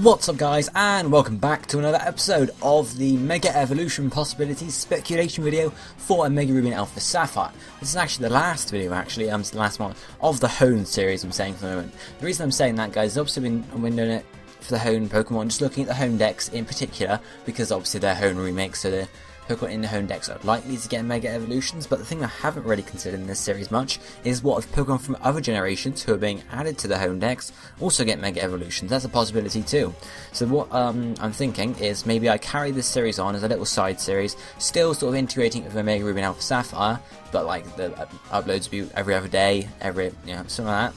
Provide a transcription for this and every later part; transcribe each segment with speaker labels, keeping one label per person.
Speaker 1: What's up guys, and welcome back to another episode of the Mega Evolution Possibilities speculation video for a Mega Ruby and Alpha Sapphire. This is actually the last video the last one of the Hoenn series I'm saying for the moment. The reason I'm saying that guys is obviously I've been doing it for the Hoenn Pokemon, just looking at the Hoenn decks in particular, because obviously they're Hoenn remakes, so the Pokemon in the Hoenn decks are likely to get Mega Evolutions, but the thing I haven't really considered in this series much is what if Pokemon from other generations who are being added to the Hoenn decks also get Mega Evolutions. That's a possibility too. So what I'm thinking is maybe I carry this series on as a little side series, still sort of integrating it with a Mega Ruby and Alpha Sapphire, but like the uploads will be every other day, something like that.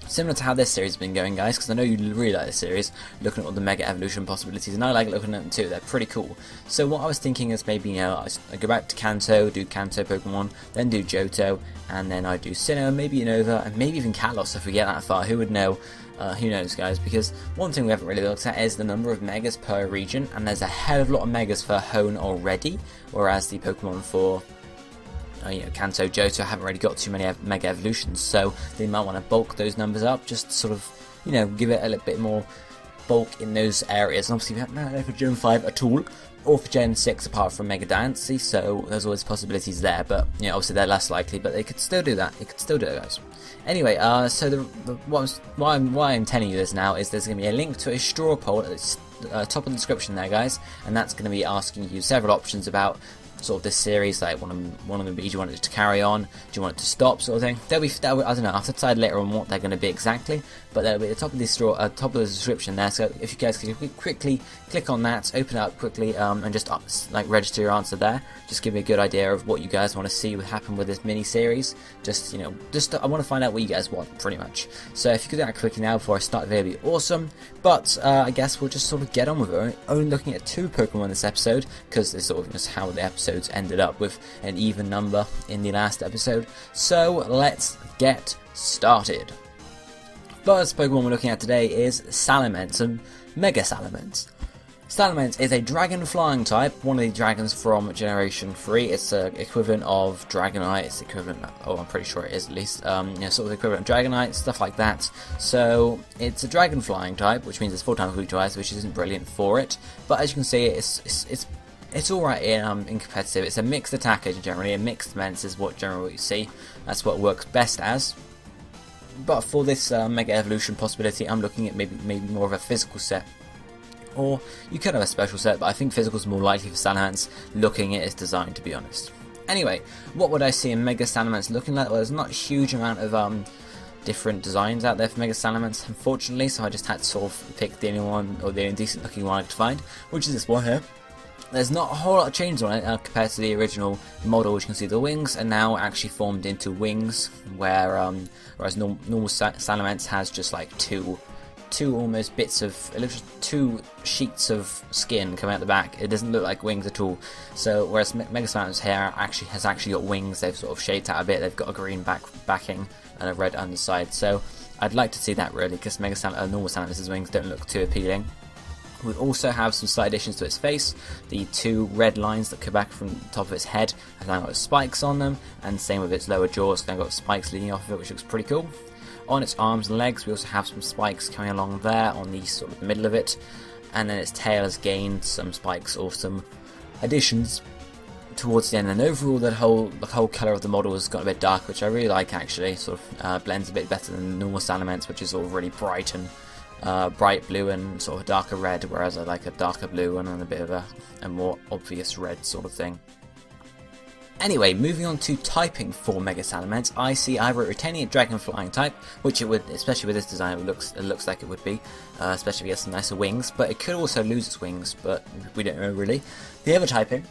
Speaker 1: Similar to how this series has been going, guys, because I know you really like this series, looking at all the Mega Evolution possibilities, and I like looking at them too. They're pretty cool. So what I was thinking is maybe, I go back to Kanto, do Kanto Pokemon, then do Johto, and then I do Sinnoh, maybe Unova, and maybe even Kalos if we get that far. Who would know? Who knows, guys? Because one thing we haven't really looked at is the number of Megas per region, and there's a hell of a lot of Megas for Hoenn already, whereas the Pokemon for Kanto, Johto haven't really got too many Mega Evolutions, so they might want to bulk those numbers up, just sort of, give it a little bit more bulk in those areas. And obviously we haven't had it for Gen 5 at all, or for Gen 6 apart from Mega Dynasty, so there's always possibilities there, but obviously they're less likely, but they could still do that. They could still do it, guys. Anyway, so why I'm telling you this now is there's going to be a link to a straw poll at the top of the description there, guys, and that's going to be asking you several options about sort of this series, like one of them be, do you want it to carry on, do you want it to stop, sort of thing. I don't know, I'll have to decide later on what they're going to be exactly, but they'll be at the top of this top of the description there. So if you guys could quickly click on that, open it up quickly, and just register your answer there. Just give me a good idea of what you guys want to see happen with this mini series. Just I want to find out what you guys want, pretty much. So if you could do that quickly now before I start the video, it'd be awesome. But I guess we'll just sort of get on with it. Only looking at 2 Pokemon this episode, because it's sort of just how the episodes ended up with an even number in the last episode. So let's get started. First Pokemon we're looking at today is Salamence and Mega Salamence. Salamence is a dragon flying type, one of the dragons from Generation 3. It's equivalent of Dragonite, it's equivalent, I'm pretty sure it is at least, sort of equivalent of Dragonite, stuff like that. So it's a dragon flying type, which means it's 4 times weak to ice, which isn't brilliant for it. But as you can see, it's alright in competitive. It's a mixed attacker generally, a mixed defense is what generally you see. That's what it works best as. But for this Mega Evolution possibility, I'm looking at maybe more of a physical set. Or you could have a special set, but I think physical is more likely for Salamence, looking at its design, to be honest. Anyway, what would I see in Mega Salamence looking like? Well, there's not a huge amount of different designs out there for Mega Salamence, unfortunately, so I just had to sort of pick the only one, or the only decent looking one I could find, which is this one here. There's not a whole lot of changes on it compared to the original model, which you can see the wings are now actually formed into wings, whereas normal Salamence has just like two almost bits of, it looks like 2 sheets of skin coming out the back. It doesn't look like wings at all. So whereas Mega Salamance's hair has actually got wings, they've sort of shaped out a bit. They've got a green backing and a red underside. So I'd like to see that really, because normal Salamance's wings don't look too appealing. We also have some slight additions to its face. The 2 red lines that come back from the top of its head have now got spikes on them, and same with its lower jaw. It's now got spikes leading off of it, which looks pretty cool. On its arms and legs, we also have some spikes coming along there on the sort of middle of it, and then its tail has gained some spikes or some additions towards the end. And overall, the whole colour of the model has got a bit dark, which I really like actually. Sort of blends a bit better than normal Salamence, which is all really bright and bright blue and sort of darker red, whereas I like a darker blue and then a bit of a more obvious red sort of thing. Anyway, moving on to typing for Mega Salamence, I see either retaining a dragon flying type, which it would, especially with this design, it looks like it would be, especially if it has some nicer wings, but it could also lose its wings, but we don't know really. The other typing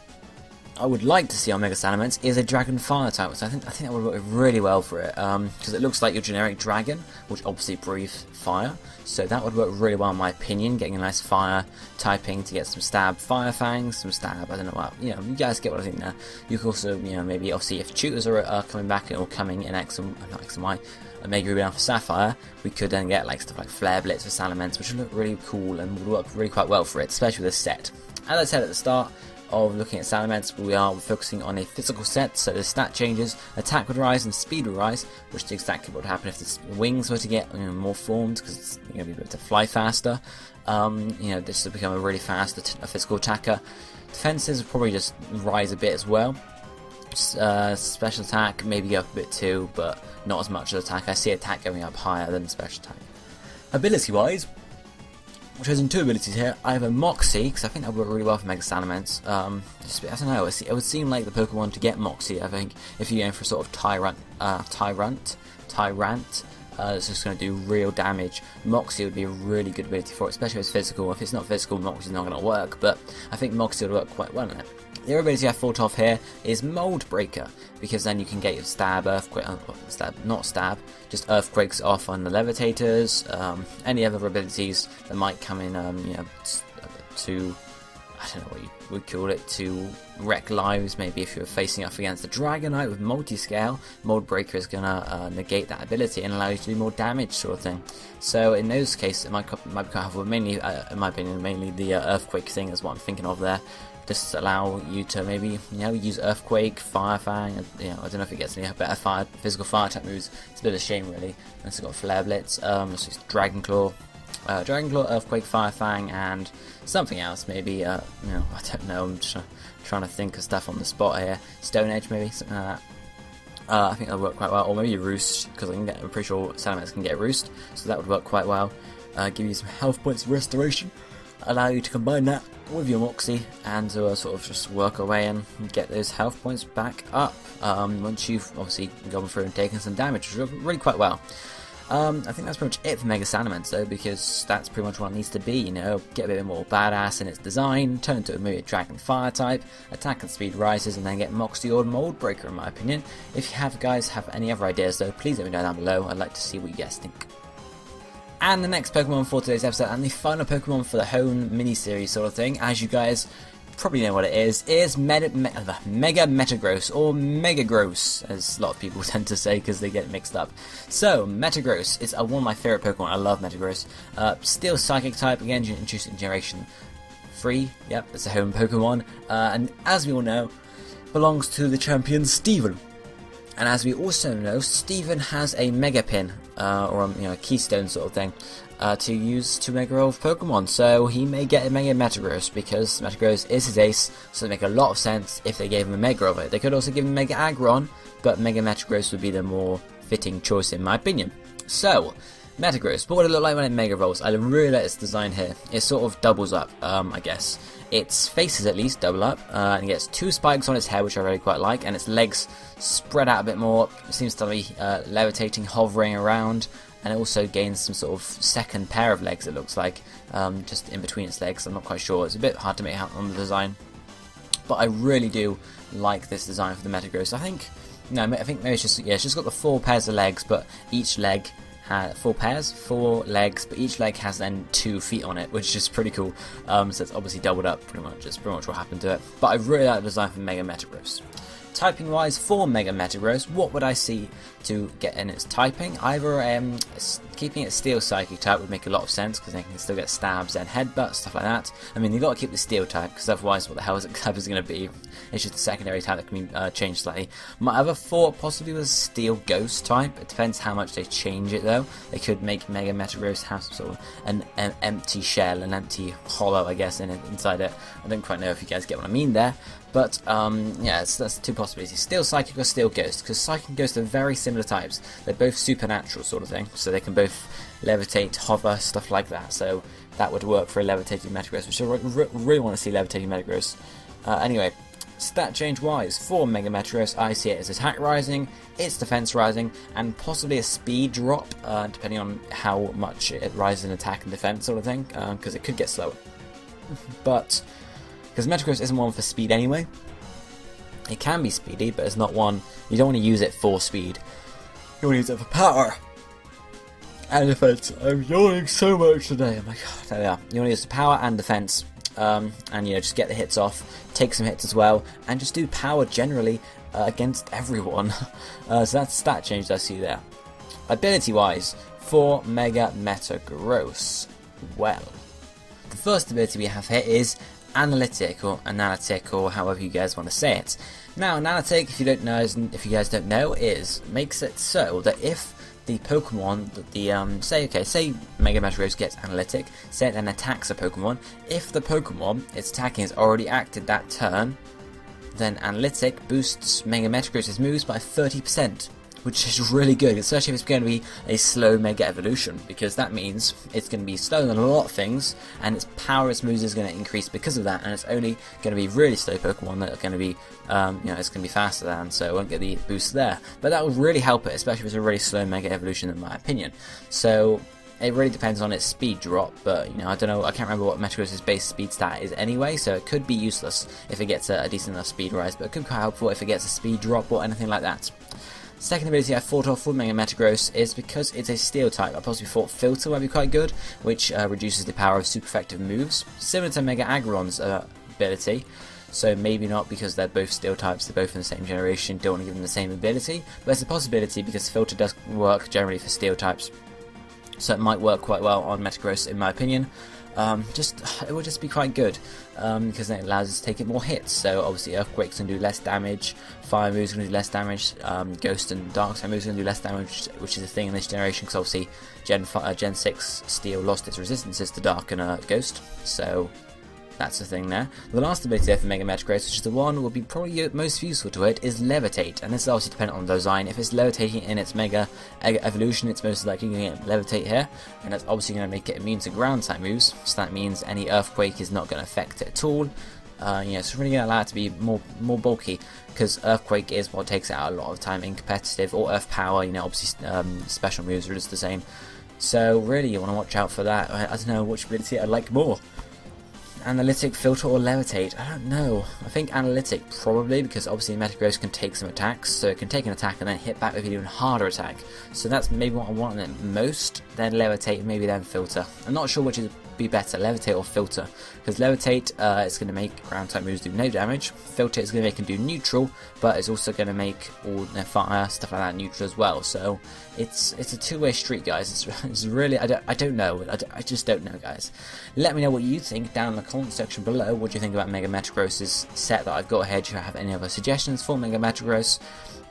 Speaker 1: I would like to see on Mega Salamence is a dragon fire type, so I think that would work really well for it, because it looks like your generic dragon, which obviously breathes fire, so that would work really well in my opinion, getting a nice fire typing to get some stab fire fangs, some stab, I don't know what, you guys get what I think there. You can also, maybe obviously if tutors are coming back or coming in not X and Y, Mega Ruby and Alpha Sapphire, we could then get like stuff like Flare Blitz for Salamence, which would look really cool and would work really quite well for it, especially with this set. As I said at the start, of looking at Salamence, we are focusing on a physical set, so the stat changes, attack would rise and speed would rise, which is exactly what would happen if the wings were to get more formed, because it's going to be able to fly faster. This would become a really fast physical attacker. Defenses would probably just rise a bit as well. Special attack maybe go up a bit too, but not as much as attack. I see attack going up higher than special attack. Ability wise, I've chosen 2 abilities here. I have a Moxie, because I think that would work really well for Mega Salamence. I don't know, it would seem like the Pokemon to get Moxie, I think, if you're going for sort of Tyrant, it's just going to do real damage. Moxie would be a really good ability for it, especially if it's physical. If it's not physical, Moxie's not going to work, but I think Moxie would work quite well in it. The other ability I thought of here is Mold Breaker, because then you can get your just Earthquakes off on the Levitators, any other abilities that might come in, to, I don't know what you would call it, to wreck lives. Maybe if you're facing off against a Dragonite with multi-scale, Mold Breaker is going to negate that ability and allow you to do more damage, sort of thing. So in those cases, it might be quite helpful. Mainly, in my opinion, mainly the Earthquake thing is what I'm thinking of there. Just allow you to maybe use Earthquake, Fire Fang. I don't know if it gets any better physical fire type moves. It's a bit of a shame really. And it's got Flare Blitz, so it's Dragon Claw, Earthquake, Fire Fang, and something else maybe. I don't know. I'm just trying to think of stuff on the spot here. Stone Edge maybe, something like that. I think that'll work quite well, or maybe Roost, because I'm pretty sure Salamence can get Roost, so that would work quite well. Give you some health points of restoration, allow you to combine that with your Moxie and sort of just work away and get those health points back up once you've obviously gone through and taken some damage, which is really quite well. I think that's pretty much it for Mega Salamence though, because that's pretty much what it needs to be, get a bit more badass in its design, turn into maybe a Dragon Fire type, attack and speed rises, and then get Moxie or Mold Breaker in my opinion. If you guys have any other ideas though, please let me know down below. I'd like to see what you guys think. And the next Pokemon for today's episode, and the final Pokemon for the Hoenn mini-series sort of thing, as you guys probably know what it is Mega Metagross, or Megagross, as a lot of people tend to say because they get it mixed up. So, Metagross is one of my favourite Pokemon. I love Metagross. Still Psychic type, again, introduced in Generation 3. Yep, it's a Hoenn Pokemon. And as we all know, belongs to the champion Steven. And as we also know, Steven has a Mega Pin, or a Keystone sort of thing, to use to Mega Evolve Pokemon. So he may get a Mega Metagross, because Metagross is his ace, so it would make a lot of sense if they gave him a Mega Evolve. They could also give him Mega Aggron, but Mega Metagross would be the more fitting choice in my opinion. So, Metagross, what would it look like when it Mega Evolves? I really like its design here. It sort of doubles up, I guess. Its faces at least double up, and it gets 2 spikes on its head, which I really quite like, and its legs spread out a bit more. It seems to be levitating, hovering around, and it also gains some sort of second pair of legs, it looks like, just in between its legs. I'm not quite sure. It's a bit hard to make out on the design, but I really do like this design for the Metagross. I think maybe it's just got the 4 pairs of legs, but each leg has 4 legs, but each leg has then 2 feet on it, which is pretty cool. So it's obviously doubled up pretty much. It's pretty much what happened to it. But I really like the design for Mega Metagross. Typing wise for Mega Metagross, what would I see to get in its typing? Either keeping it Steel Psychic type would make a lot of sense, because they can still get stabs and headbutts, stuff like that. I mean, you've got to keep the Steel type, because otherwise what the hell is it going to be? It's just a secondary type that can be changed slightly. My other thought possibly was Steel Ghost type. It depends how much they change it though. They could make Mega Metagross have some sort of an empty shell, an empty hollow, I guess, inside it. I don't quite know if you guys get what I mean there. But, yeah, that's 2 possibilities. Steel Psychic or Steel Ghost, because Psychic and Ghost are very similar types. They're both supernatural sort of thing, so they can both levitate, hover, stuff like that. So that would work for a levitating Metagross, which I really want to see levitating Metagross. Anyway, stat change wise, for Mega Metagross, I see it as attack rising, its defense rising, and possibly a speed drop, depending on how much it rises in attack and defense sort of thing, because it could get slower. But because Metagross isn't one for speed anyway. It can be speedy, but it's not one. You don't want to use it for speed. You want to use it for power and defense. I'm yawning so much today. Oh my god, there we are. You want to use the power and defense, and just get the hits off, take some hits as well, and just do power generally against everyone. So that's stat change I see there. Ability wise, for Mega Metagross, well, the first ability we have here is analytic or analytic, or however you guys want to say it. Now, analytic, if you guys don't know, makes it so that if the Pokemon that say Mega Metagross gets analytic, say it then attacks a Pokemon. If the Pokemon it's attacking has already acted that turn, then analytic boosts Mega Metagross's moves by 30%, which is really good, especially if it's going to be a slow Mega Evolution, because that means it's going to be slower than a lot of things, and its power, its moves is going to increase because of that, and it's only going to be really slow Pokemon that are going to be, it's going to be faster than, so it won't get the boost there. But that will really help it, especially if it's a really slow Mega Evolution, in my opinion. So it really depends on its speed drop, but I don't know, I can't remember what Metagross's base speed stat is anyway, so it could be useless if it gets a decent enough speed rise, but it could be quite helpful if it gets a speed drop or anything like that. Second ability I thought of for Mega Metagross is because it's a steel type. I possibly thought Filter might be quite good, which reduces the power of super effective moves, similar to Mega Aggron's ability. So maybe not, because they're both steel types, they're both in the same generation, don't want to give them the same ability, but it's a possibility because Filter does work generally for steel types. So it might work quite well on Metagross, in my opinion. It would just be quite good, because then it allows us to take it more hits. So obviously Earthquake's going to do less damage, Fire moves going to do less damage, Ghost and Dark Type moves going to do less damage, which is a thing in this generation, because obviously Gen 6 Steel lost its resistances to Dark and Ghost, so that's the thing there. The last ability there for Mega Metagross, which is the one will be probably most useful to it, is Levitate, and this is obviously dependent on the design. If it's levitating in its Mega Evolution, it's most likely going to get Levitate here, and that's obviously going to make it immune to ground type moves, so that means any Earthquake is not going to affect it at all. So it's really going to allow it to be more bulky, because Earthquake is what takes it out a lot of time in competitive, or Earth Power, obviously special moves are just the same. So really you want to watch out for that. I don't know which ability I'd like more. Analytic, Filter, or Levitate? I don't know. I think Analytic probably, because obviously Metagross can take some attacks, so it can take an attack and then hit back with an even harder attack. So that's maybe what I want it most. Then Levitate, maybe then Filter. I'm not sure which would be better, Levitate or Filter, because Levitate is going to make ground type moves do no damage. Filter is going to make them do neutral, but it's also going to make all their fire stuff like that neutral as well. So it's a two-way street, guys. It's really, I don't know. I just don't know, guys. Let me know what you think down in the comment section below. What do you think about Mega Metagross's set that I've got here? Do you have any other suggestions for Mega Metagross?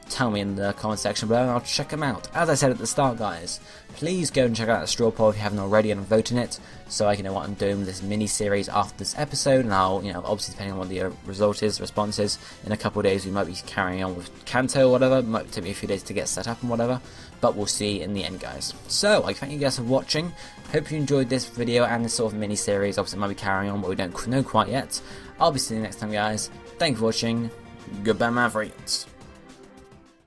Speaker 1: Tell me in the comment section below and I'll check them out. As I said at the start, guys, please go and check out the straw poll if you haven't already and vote in it, so I can know what I'm doing with this mini-series after this episode, and I'll, obviously depending on what the response is, in a couple of days we might be carrying on with Kanto or whatever. It might take me a few days to get set up and whatever, but we'll see in the end, guys. So, I thank you guys for watching. Hope you enjoyed this video and this sort of mini-series. Obviously it might be carrying on, but we don't know quite yet. I'll be seeing you next time, guys. Thank you for watching. Goodbye, my friends.